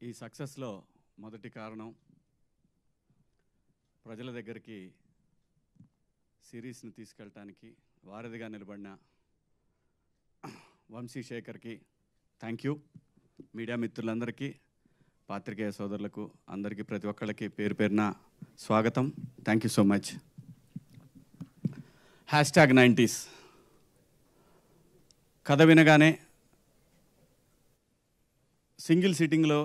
ఈ సక్సెస్లో మొదటి కారణం ప్రజల దగ్గరికి సిరీస్ని తీసుకెళ్ళటానికి వారధిగా నిలబడిన వంశీశేఖర్కి థ్యాంక్ యూ. మీడియా మిత్రులందరికీ, పాత్రికేయ సోదరులకు అందరికీ, ప్రతి ఒక్కళ్ళకి పేరు పేరున స్వాగతం. Thank you so much. #90s కథ వినగానే సింగిల్ సిట్టింగ్లో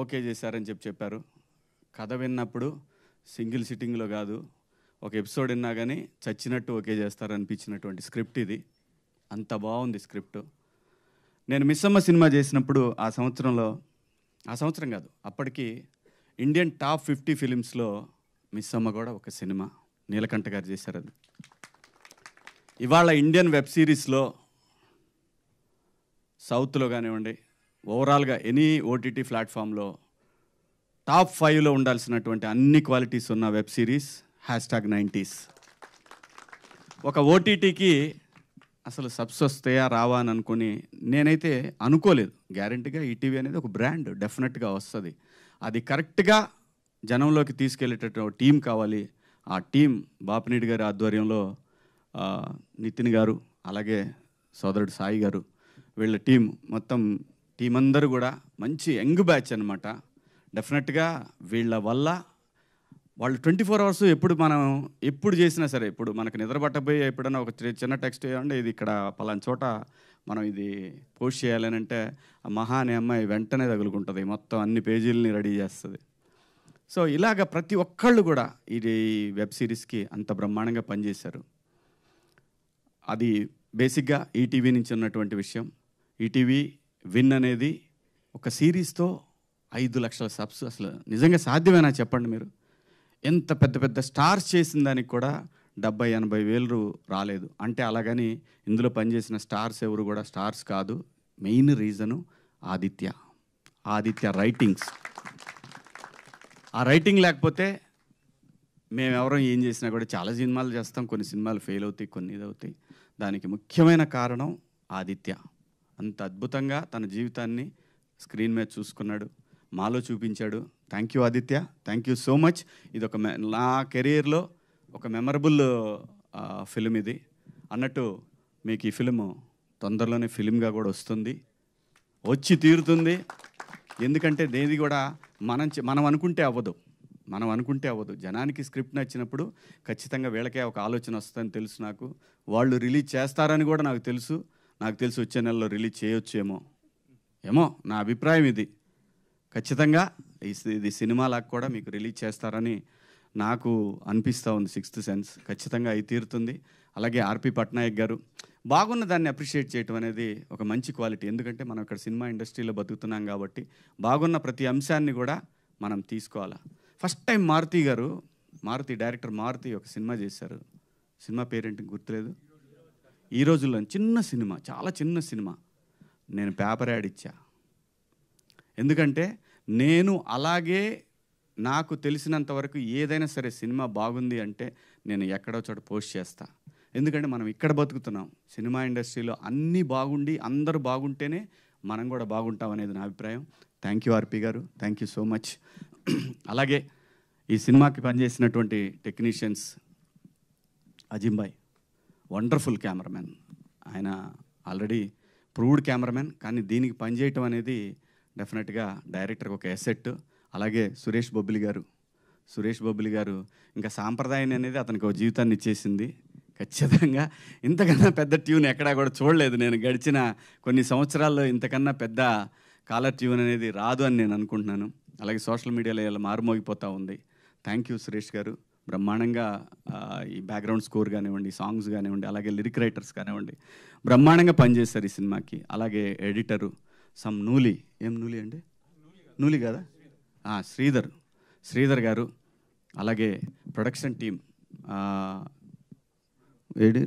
ఓకే చేశారని చెప్పారు. కథ విన్నప్పుడు సింగిల్ సిట్టింగ్లో కాదు, ఒక ఎపిసోడ్ విన్నా కానీ చచ్చినట్టు ఓకే చేస్తారనిపించినటువంటి స్క్రిప్ట్ ఇది. అంత బాగుంది స్క్రిప్ట్. నేను మిస్సమ్మ సినిమా చేసినప్పుడు ఆ సంవత్సరం కాదు, అప్పటికి ఇండియన్ టాప్ 50 ఫిలిమ్స్లో మిస్సమ్మ కూడా ఒక సినిమా. నీలకంఠ గారు చేశారు అది. ఇవాళ ఇండియన్ వెబ్ సిరీస్లో సౌత్లో కానివ్వండి, ఓవరాల్గా ఎనీ ఓటీటీ ప్లాట్ఫామ్లో టాప్ 5లో ఉండాల్సినటువంటి అన్ని క్వాలిటీస్ ఉన్న వెబ్ సిరీస్ #90s. ఒక ఓటీటీకి అసలు సబ్స్ వస్తాయా రావా అని అనుకుని నేనైతే అనుకోలేదు. గ్యారంటీగా ఈటీవీ అనేది ఒక బ్రాండ్, డెఫినెట్గా వస్తుంది. అది కరెక్ట్గా జనంలోకి తీసుకెళ్ళేటటువంటి టీం కావాలి. ఆ టీం బాపినీడి గారి ఆధ్వర్యంలో నితిన్ గారు, అలాగే సోదరుడు సాయి గారు, వీళ్ళ టీం, మొత్తం టీం అందరూ కూడా మంచి యంగ్ బ్యాచ్ అనమాట. డెఫినెట్గా వీళ్ళ వల్ల వాళ్ళు 24 అవర్స్ ఎప్పుడు చేసినా సరే, ఇప్పుడు మనకు నిద్ర పట్టబోయి ఎప్పుడైనా ఒక చిన్న టెక్స్ట్ చేయాలంటే ఇది ఇక్కడ పలానా చోట మనం ఇది పోస్ట్ చేయాలని అంటే ఆ మహా అనే అమ్మాయి వెంటనే తగులుకుంటుంది, మొత్తం అన్ని పేజీలని రెడీ చేస్తుంది. సో ఇలాగ ప్రతి ఒక్కళ్ళు కూడా ఇది వెబ్ సిరీస్కి అంత బ్రహ్మాండంగా పనిచేశారు. అది బేసిక్గా ఈటీవీ నుంచి ఉన్నటువంటి విషయం. ఈటీవీ విన్ అనేది ఒక సిరీస్తో 5 లక్షల సబ్స్ అసలు నిజంగా సాధ్యమేనా చెప్పండి మీరు? ఎంత పెద్ద పెద్ద స్టార్స్ చేసిన దానికి కూడా 70-80 వేలు రాలేదు అంటే, అలాగని ఇందులో పనిచేసిన స్టార్స్ ఎవరు కూడా స్టార్స్ కాదు. Main reason Aditya writings. ఆ రైటింగ్ లేకపోతే మేమెవరం ఏం చేసినా కూడా, చాలా సినిమాలు చేస్తాం, కొన్ని సినిమాలు ఫెయిల్ అవుతాయి, కొన్ని ఇది అవుతాయి. దానికి ముఖ్యమైన కారణం ఆదిత్య. అంత అద్భుతంగా తన జీవితాన్ని స్క్రీన్ మీద చూసుకున్నాడు, మాలో చూపించాడు. Thank you Aditya, thank you so much. ఇది ఒక నా కెరీర్లో ఒక మెమరబుల్ ఫిలిం ఇది. అన్నట్టు మీకు ఈ ఫిలిం తొందరలోనే ఫిలింగా కూడా వచ్చి తీరుతుంది. ఎందుకంటే దేది కూడా మనం అనుకుంటే అవ్వదు. జనానికి స్క్రిప్ట్ నచ్చినప్పుడు ఖచ్చితంగా వీళ్ళకే ఒక ఆలోచన వస్తుందని తెలుసు నాకు. వాళ్ళు రిలీజ్ చేస్తారని కూడా నాకు తెలుసు వచ్చే నెలలో రిలీజ్ చేయొచ్చేమో నా అభిప్రాయం ఇది. ఖచ్చితంగా ఇది సినిమాలాగా కూడా మీకు రిలీజ్ చేస్తారని నాకు అనిపిస్తూ ఉంది. 6th సెన్స్ ఖచ్చితంగా అయి తీరుతుంది. అలాగే ఆర్పి పట్నాయక్ గారు బాగున్న దాన్ని అప్రిషియేట్ చేయటం అనేది ఒక మంచి క్వాలిటీ. ఎందుకంటే మనం ఇక్కడ సినిమా ఇండస్ట్రీలో బతుకుతున్నాం కాబట్టి బాగున్న ప్రతి అంశాన్ని కూడా మనం తీసుకోవాలి. ఫస్ట్ టైం డైరెక్టర్ మారుతి ఒక సినిమా చేశారు. సినిమా పేరేంటి గుర్తులేదు. ఈ రోజుల్లో చిన్న సినిమా, చాలా చిన్న సినిమా. నేను పేపర్ యాడ్ ఇచ్చా. ఎందుకంటే నేను అలాగే నాకు తెలిసినంత వరకు ఏదైనా సరే సినిమా బాగుంది అంటే నేను ఎక్కడో చోట పోస్ట్ చేస్తా. ఎందుకంటే మనం ఇక్కడ బతుకుతున్నాం. సినిమా ఇండస్ట్రీలో అన్నీ బాగుండి అందరూ బాగుంటేనే మనం కూడా బాగుంటాం అనేది నా అభిప్రాయం. థ్యాంక్ యూ ఆర్పి గారు, థ్యాంక్ యూ సో మచ్. అలాగే ఈ సినిమాకి పనిచేసినటువంటి టెక్నీషియన్స్, అజింబాయ్ వండర్ఫుల్ కెమెరామెన్. ఆయన ఆల్రెడీ ప్రూవ్డ్ కెమెరామెన్, కానీ దీనికి పనిచేయటం అనేది డెఫినెట్గా డైరెక్టర్కి ఒక ఎసెట్. అలాగే సురేష్ బొబ్బిలి గారు ఇంకా సాంప్రదాయాన్ని అనేది అతనికి ఒక జీవితాన్ని ఇచ్చేసింది. ఖచ్చితంగా ఇంతకన్నా పెద్ద ట్యూన్ ఎక్కడా కూడా చూడలేదు నేను గడిచిన కొన్ని సంవత్సరాల్లో. ఇంతకన్నా పెద్ద కాలర్ ట్యూన్ అనేది రాదు అని నేను అనుకుంటున్నాను. అలాగే సోషల్ మీడియాలో ఇలా మారుమోగిపోతూ ఉంది. థ్యాంక్ యూ సురేష్ గారు. బ్రహ్మాండంగా ఈ బ్యాక్గ్రౌండ్ స్కోర్ కానివ్వండి, సాంగ్స్ కానివ్వండి, అలాగే లిరిక్ రైటర్స్ కానివ్వండి, బ్రహ్మాండంగా పనిచేస్తారు ఈ సినిమాకి. అలాగే ఎడిటరు నూలి కదా, శ్రీధర్ గారు. అలాగే ప్రొడక్షన్ టీం,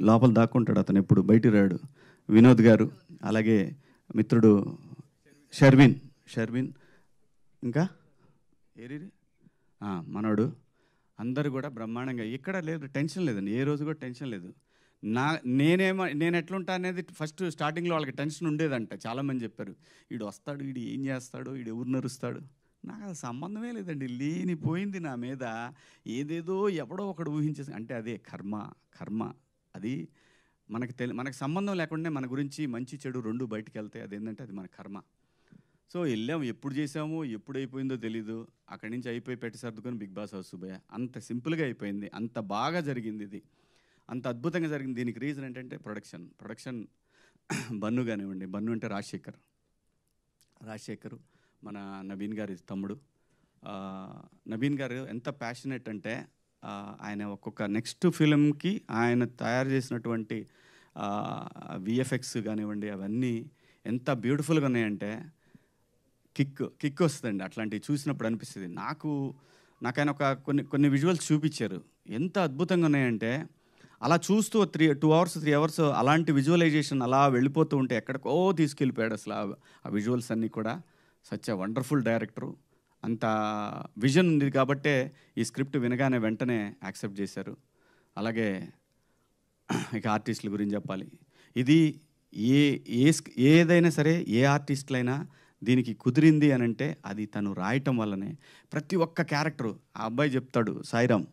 లోపల దాక్కుంటాడు అతను, ఎప్పుడు బయటికి రాడు, వినోద్ గారు. అలాగే మిత్రుడు షర్విన్, ఇంకా మనోడు. అందరూ కూడా బ్రహ్మాండంగా, ఎక్కడ లేదు టెన్షన్ లేదండి, ఏ రోజు కూడా టెన్షన్ లేదు. నేను ఎట్లుంటా అనేది ఫస్ట్ స్టార్టింగ్లో వాళ్ళకి టెన్షన్ ఉండేదంట. చాలామంది చెప్పారు, వీడు వస్తాడు, వీడు ఏం చేస్తాడు, వీడు ఎవరు నరుస్తాడు. నాకు అది సంబంధమే లేదండి. లేనిపోయింది నా మీద ఏదేదో ఎవడో ఒకడు ఊహించేసి, అంటే అదే కర్మ. కర్మ అది మనకు సంబంధం లేకుండా మన గురించి మంచి చెడు రెండు బయటికి వెళ్తాయి. అదేంటంటే అది మన కర్మ. సో వెళ్ళాము, ఎప్పుడు చేసామో ఎప్పుడు అయిపోయిందో తెలీదు. అక్కడి నుంచి అయిపోయి పెట్టి సర్దుకొని బిగ్ బాస్ హౌస్ పోయా. అంత సింపుల్గా అయిపోయింది, అంత బాగా జరిగింది, ఇది అంత అద్భుతంగా జరిగింది. దీనికి రీజన్ ఏంటంటే ప్రొడక్షన్ బన్ను కానివ్వండి. బన్ను అంటే రాజశేఖర్ మన నవీన్ గారి తమ్ముడు. నవీన్ గారు ఎంత ప్యాషనెట్ అంటే ఆయన ఒక్కొక్క నెక్స్ట్ ఫిలింకి ఆయన తయారు చేసినటువంటి విఎఫ్ఎక్స్ కానివ్వండి, అవన్నీ ఎంత బ్యూటిఫుల్గా ఉన్నాయంటే కిక్ వస్తుందండి. అట్లాంటివి చూసినప్పుడు అనిపిస్తుంది. నాకు ఆయన ఒక కొన్ని విజువల్స్ చూపించారు, ఎంత అద్భుతంగా ఉన్నాయంటే అలా చూస్తూ 2 hours 3 hours అలాంటి విజువలైజేషన్ అలా వెళ్ళిపోతూ ఉంటే ఎక్కడికో తీసుకెళ్ళిపోయాడు అసలు ఆ విజువల్స్ అన్నీ కూడా. Such a wonderful director. అంత విజన్ ఉంది కాబట్టే ఈ స్క్రిప్ట్ వినగానే వెంటనే యాక్సెప్ట్ చేశారు. అలాగే ఇక ఆర్టిస్టుల గురించి చెప్పాలి. ఇది ఏదైనా సరే, ఏ ఆర్టిస్టులైనా దీనికి కుదిరింది అని అంటే అది తను రాయటం వల్లనే. ప్రతి ఒక్క క్యారెక్టరు ఆ అబ్బాయి చెప్తాడు, సాయిరామ్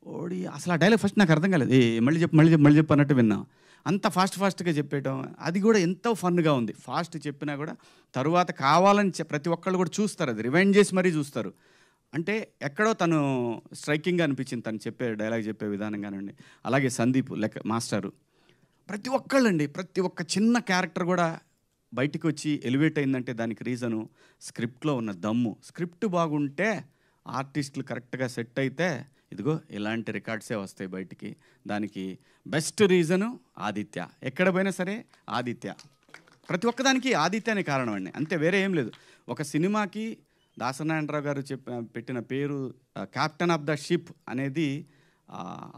ఓడి అసలు ఆ డైలాగ్ ఫస్ట్ నాకు అర్థం కాలేదు. మళ్ళీ చెప్పు అన్నట్టు విన్నా. అంత ఫాస్ట్గా చెప్పేయటం, అది కూడా ఎంతో ఫన్గా ఉంది. ఫాస్ట్ చెప్పినా కూడా తరువాత కావాలని ప్రతి ఒక్కళ్ళు కూడా చూస్తారు, అది రివైండ్ చేసి మరీ చూస్తారు. అంటే ఎక్కడో తను స్ట్రైకింగ్గా అనిపించింది తను డైలాగ్ చెప్పే విధానం కానివ్వండి. అలాగే సందీప్ మాస్టరు, ప్రతి ఒక్క చిన్న క్యారెక్టర్ కూడా బయటికి వచ్చి ఎలివేట్ అయిందంటే దానికి రీజను స్క్రిప్ట్లో ఉన్న దమ్ము. స్క్రిప్ట్ బాగుంటే, ఆర్టిస్టులు కరెక్ట్గా సెట్ అయితే ఇదిగో ఇలాంటి రికార్డ్సే వస్తాయి బయటికి. దానికి బెస్ట్ రీజను ఆదిత్య. ఎక్కడ పోయినా సరే ఆదిత్య, ప్రతి ఒక్కదానికి ఆదిత్యనే కారణం అండి, అంతే, వేరే ఏం లేదు. ఒక సినిమాకి దాసనారాయణరావు గారు పెట్టిన పేరు కెప్టెన్ ఆఫ్ ద షిప్ అనేది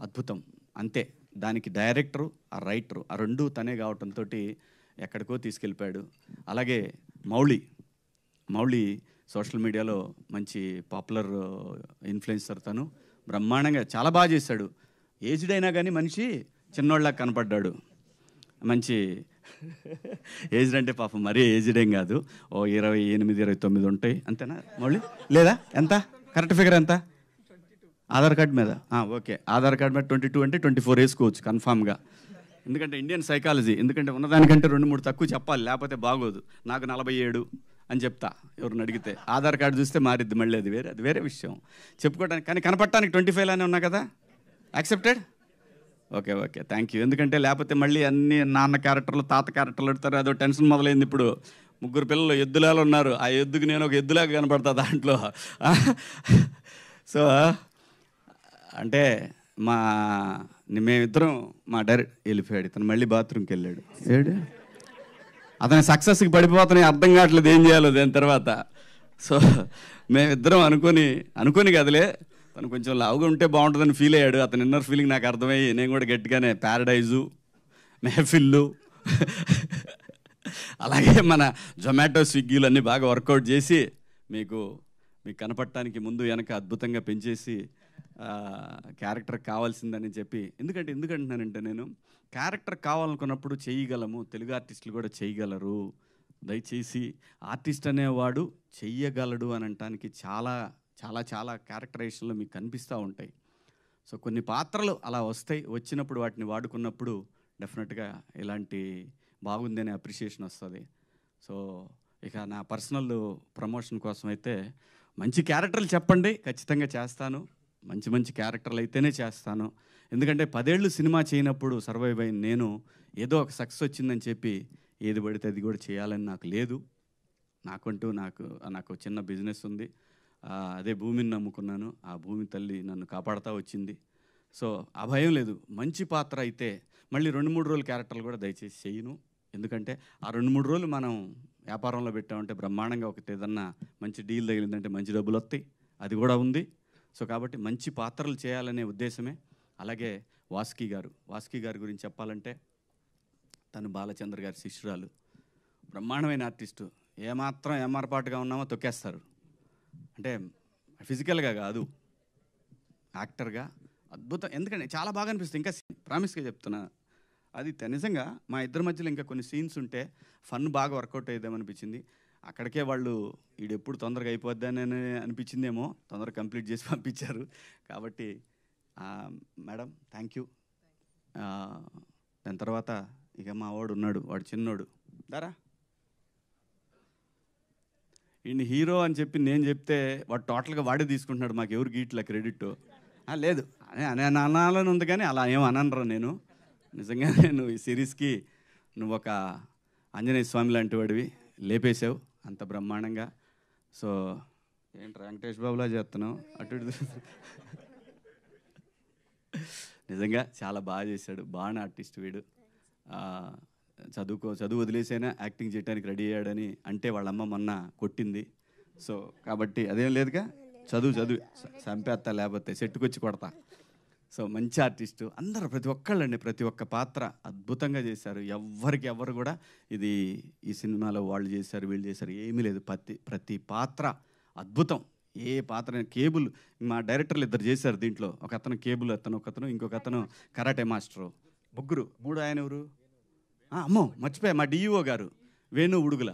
అద్భుతం, అంతే. దానికి డైరెక్టరు, ఆ రైటరు, ఆ రెండు తనే కావటంతో ఎక్కడికో తీసుకెళ్ళిపోయాడు. అలాగే మౌళి సోషల్ మీడియాలో మంచి పాపులర్ ఇన్ఫ్లుయెన్సర్. తను బ్రహ్మాండంగా చాలా బాగా చేశాడు. ఏజ్డ్ అయినా కానీ మనిషి చిన్నోళ్ళకి కనపడ్డాడు. మంచి ఏజ్డ్ అంటే పాపం మరీ ఏజ్డ్ ఏం కాదు, ఓ 28 29 ఉంటాయి అంతేనా మౌళి? లేదా ఎంత కరెక్ట్ ఫిగర్ ఎంత? ఆధార్ కార్డు మీద ఓకే, ఆధార్ కార్డు మీద 22 అంటే 24 వేసుకోవచ్చు కన్ఫామ్గా. ఎందుకంటే ఇండియన్ సైకాలజీ, ఎందుకంటే ఉన్నదానికంటే 2-3 తక్కువ చెప్పాలి, లేకపోతే బాగోదు. నాకు 47 అని చెప్తా ఎవరిని అడిగితే. ఆధార్ కార్డు చూస్తే మారిద్ది మళ్ళీ, అది వేరే విషయం చెప్పుకోవడానికి. కానీ కనపడటానికి 25 ఉన్నా కదా, యాక్సెప్టెడ్. Okay thank you. ఎందుకంటే లేకపోతే మళ్ళీ అన్ని నాన్న క్యారెక్టర్లు, తాత క్యారెక్టర్లు పెడతారు, అదో టెన్షన్ మొదలైంది. ఇప్పుడు 3 పిల్లలు ఎద్దులాలు ఉన్నారు, ఆ ఎద్దుకు నేను ఒక ఎద్దులాగా కనపడతా దాంట్లో. సో అంటే మేమిద్దరం మా డైరెక్ట్ వెళ్ళిపోయాడు, ఇతను మళ్ళీ బాత్రూమ్కి వెళ్ళాడు. అతని సక్సెస్కి పడిపోతున్నాయి, అర్థం కావట్లేదు ఏం చేయాలో దాని తర్వాత. సో మేమిద్దరం అనుకోని కదలే, తను కొంచెం లావుగా ఉంటే బాగుంటుందని ఫీల్ అయ్యాడు. అతని ఇన్నర్ ఫీలింగ్ నాకు అర్థమయ్యి నేను కూడా గట్టిగానే ప్యారడైజు, మెహఫిల్లు, అలాగే మన జొమాటో, స్విగ్గీలు అన్నీ బాగా వర్కౌట్ చేసి మీకు కనపడటానికి ముందు వెనక అద్భుతంగా పెంచేసి క్యారెక్టర్ కావాల్సిందని చెప్పి. ఎందుకంటున్నానంటే నేను క్యారెక్టర్ కావాలనుకున్నప్పుడు చేయగలము, తెలుగు ఆర్టిస్టులు కూడా చేయగలరు. దయచేసి ఆర్టిస్ట్ అనేవాడు చెయ్యగలడు అని అనటానికి చాలా చాలా చాలా క్యారెక్టరైజేషన్లో మీకు కనిపిస్తూ ఉంటాయి. సో కొన్ని పాత్రలు అలా వచ్చినప్పుడు వాటిని వాడుకున్నప్పుడు డెఫినెట్గా ఇలాంటి బాగుంది అనే అప్రిషియేషన్ వస్తుంది. సో ఇక నా పర్సనల్ ప్రమోషన్ కోసం అయితే మంచి క్యారెక్టర్లు చెప్పండి, ఖచ్చితంగా చేస్తాను. మంచి క్యారెక్టర్లు అయితేనే చేస్తాను. ఎందుకంటే 10 ఏళ్ళు సినిమా చేయనప్పుడు సర్వైవ్ అయిన నేను ఏదో ఒక సక్సెస్ వచ్చిందని చెప్పి ఏది పడితే అది కూడా చేయాలని నాకు లేదు. నాకు చిన్న బిజినెస్ ఉంది, అదే భూమిని నమ్ముకున్నాను. ఆ భూమి తల్లి నన్ను కాపాడుతూ వచ్చింది. సో ఆ భయం లేదు. మంచి పాత్ర అయితే మళ్ళీ 2-3 రోజులు క్యారెక్టర్లు కూడా దయచేసి చేయను. ఎందుకంటే ఆ 2-3 రోజులు మనం వ్యాపారంలో పెట్టామంటే బ్రహ్మాండంగా ఏదన్నా మంచి డీల్ తగిలిందంటే మంచి డబ్బులు వస్తాయి, అది కూడా ఉంది. సో కాబట్టి మంచి పాత్రలు చేయాలనే ఉద్దేశమే. అలాగే వాసుకి గారి గురించి చెప్పాలంటే తను బాలచంద్ర గారి శిష్యురాలు, బ్రహ్మాండమైన ఆర్టిస్టు. ఏమాత్రం ఏమారపాటుగా ఉన్నామో తొక్కేస్తారు. అంటే ఫిజికల్గా కాదు, యాక్టర్గా అద్భుతం. ఎందుకంటే చాలా బాగా అనిపిస్తుంది. ఇంకా ప్రామిస్గా చెప్తున్నా, అది నిజంగా మా ఇద్దరి మధ్యలో ఇంకా కొన్ని సీన్స్ ఉంటే ఫన్ బాగా వర్కౌట్ అయ్యేదేమనిపించింది. అక్కడికే వాళ్ళు ఈడెప్పుడు తొందరగా అయిపోద్దని అనిపించిందేమో, తొందరగా కంప్లీట్ చేసి పంపించారు. కాబట్టి మేడం థ్యాంక్ యూ. దాని తర్వాత ఇక మా వాడు ఉన్నాడు, వాడు చిన్నోడు, దారా ఈయన హీరో అని చెప్పి నేను చెప్తే వాడు టోటల్గా వాడే తీసుకుంటున్నాడు, మాకు ఎవరు గీట్ల క్రెడిట్ లేదు అనే అనాలని ఉంది, కానీ అలా ఏం అనరా నేను. నిజంగా నేను ఈ సిరీస్కి నువ్వు ఒక ఆంజనేయ స్వామి లాంటి వాడివి, లేపేసావు అంత బ్రహ్మాండంగా. సో ఏంటి వెంకటేష్ బాబులా చేస్తున్నావు అటు ఇటు. నిజంగా చాలా బాగా చేశాడు, బాగా ఆర్టిస్ట్ వీడు. చదువు వదిలేసైనా యాక్టింగ్ చేయడానికి రెడీ అయ్యాడని అంటే వాళ్ళమ్మ మొన్న కొట్టింది. సో కాబట్టి అదేం లేదుగా, చదువు చంపేస్తా, లేకపోతే సెట్టుకొచ్చి కొడతా. సో మంచి ఆర్టిస్టు అందరూ, ప్రతి ఒక్కళ్ళండి, ప్రతి ఒక్క పాత్ర అద్భుతంగా చేశారు. ఎవరు కూడా ఇది ఈ సినిమాలో వాళ్ళు చేశారు వీళ్ళు చేశారు ఏమీ లేదు. ప్రతి పాత్ర అద్భుతం. ఏ పాత్ర కేబుల్ మా డైరెక్టర్లు ఇద్దరు చేశారు దీంట్లో, ఒక అతను కేబుల్ అతను, ఇంకొక అతను కరాటే మాస్టరు, మూడు ఆయన ఎవరు, అమ్మో మర్చిపోయా, మా డిఈఓ గారు వేణు ఉడుగుల,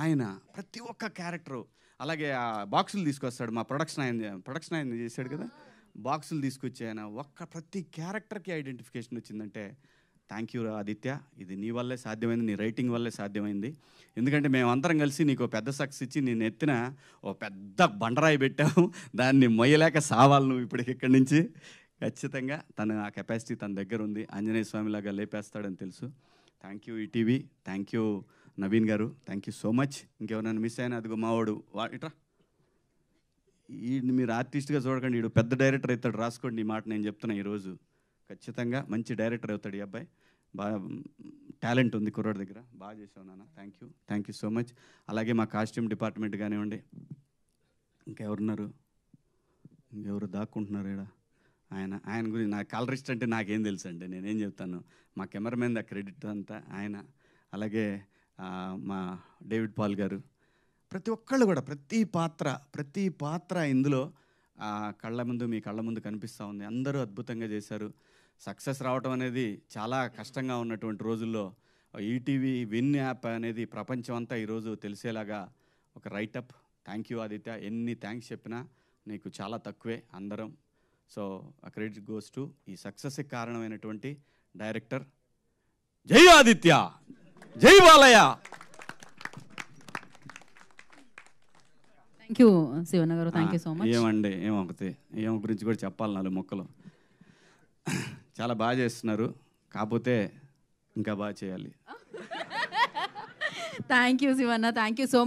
ఆయన ప్రతి ఒక్క క్యారెక్టరు. అలాగే ఆ బాక్సులు తీసుకొస్తాడు, మా ప్రొడక్షన్ ఆయన చేశాడు కదా, బాక్సులు తీసుకొచ్చి ఆయన ప్రతి క్యారెక్టర్కి ఐడెంటిఫికేషన్ వచ్చిందంటే థ్యాంక్ యూ ఆదిత్య, ఇది నీ వల్లే సాధ్యమైంది, నీ రైటింగ్ వల్లే సాధ్యమైంది. ఎందుకంటే మేమందరం కలిసి నీకు పెద్ద సక్సెస్ ఇచ్చి నేను ఎత్తిన ఓ పెద్ద బండరాయి పెట్టాము, దాన్ని మొయ్యలేక సావాలి నువ్వు ఇప్పటికి ఇక్కడి నుంచి. ఖచ్చితంగా తను ఆ కెపాసిటీ తన దగ్గర ఉంది, ఆంజనేయ స్వామిలాగా లేపేస్తాడని తెలుసు. Thank you ETV, thank you Naveen గారు, థ్యాంక్ యూ సో మచ్. ఇంకెవరైనా మిస్ అయినా అదిగో మావాడు ఇట్రా, ఈయన్ని మీరు ఆర్టిస్ట్గా చూడకండి, వీడు పెద్ద డైరెక్టర్ అవుతాడు, రాసుకోండి ఈ మాట నేను చెప్తున్నా. ఈరోజు ఖచ్చితంగా మంచి డైరెక్టర్ అవుతాడు ఈ అబ్బాయి, బాగా టాలెంట్ ఉంది కుర్రాడి దగ్గర, బాగా చేసావు నాన్న. Thank you so much. అలాగే మా కాస్ట్యూమ్ డిపార్ట్మెంట్ కానివ్వండి, ఇంకెవరు దాక్కుంటున్నారు ఇక్కడ, ఆయన గురించి నా కలరిస్ట్ అంటే నాకేం తెలుసు అండి, నేనేం చెప్తాను. మా కెమెరామెన్ ద క్రెడిట్ అంతా ఆయన. అలాగే మా డేవిడ్ పాల్ గారు, ప్రతి ఒక్కళ్ళు కూడా ప్రతి పాత్ర ఇందులో మీ కళ్ళ ముందు కనిపిస్తూ ఉంది. అందరూ అద్భుతంగా చేశారు. సక్సెస్ రావటం అనేది చాలా కష్టంగా ఉన్నటువంటి రోజుల్లో ఈటీవీ విన్ యాప్ అనేది ప్రపంచం అంతా ఈరోజు తెలిసేలాగా ఒక రైటప్. థ్యాంక్ యూ ఆదిత్య, ఎన్ని థ్యాంక్స్ చెప్పినా నీకు చాలా తక్కువే అందరం. సో ఆ క్రెడిట్ గోస్ టు ఈ సక్సెస్కి కారణమైనటువంటి డైరెక్టర్. జై ఆదిత్య, జై బాలయ్య. థ్యాంక్ యూ శివన్న గారు, థ్యాంక్ యూ సో మచ్. ఏమండి ఏమ గురించి కూడా చెప్పాలి, 4 మొక్కలు. చాలా బాగా చేస్తున్నారు, కాకపోతే ఇంకా బాగా చేయాలి. Thank you Shivanna, thank you so much.